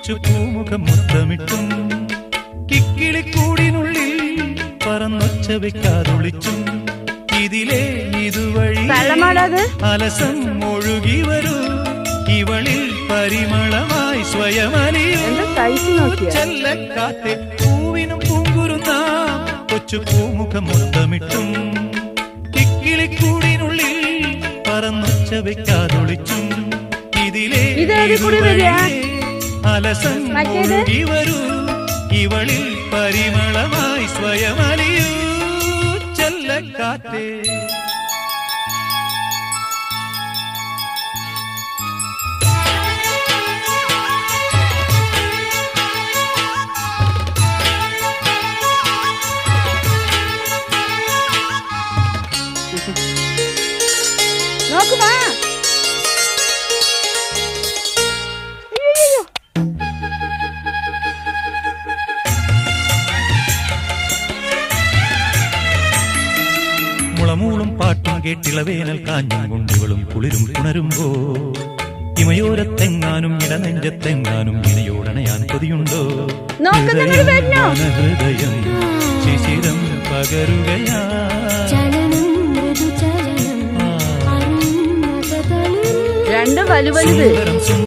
കൊച്ചു പൂമുഖം മുത്തമിട്ടും കിക്കിളിക്കൂടിനുള്ളിൽ പറന്നൊച്ച വെക്കാതൊളിച്ചും ഇതിലേ ഇതുവഴി അലസം ഒഴുകി വരൂ ഇവളിൽ പരിമളമായി സ്വയമലിയൂച്ചല്ലക്കാത്തെ പൂവിനും പൂങ്കുരുന്ന കൊച്ചു പൂമുഖം മുത്തമിട്ടും കിക്കിളിക്കൂടിനുള്ളിൽ പറന്നൊച്ച വെക്കാതൊളിച്ചും ഇതിലേ അലസം ഒഴുകി വരൂ ഇവളിൽ പരിമളമായി സ്വയമലിയൂ ചെല്ലക്കാറ്റേ നോക്കുമാ മുളമൂളും പാട്ടും കേട്ടിളവേനൽ കാഞ്ഞും കൊണ്ടിവളും കുളിരും പുണരുമ്പോ ഇമയോരത്തെങ്ങാനും ഇടനെഞ്ചത്തെങ്ങാനും ഇണയോടണയാൻ കൊതിയുണ്ടോ ഹൃദയം ശിശിരം പകരുകയാ രണ്ടും വലുവലുത്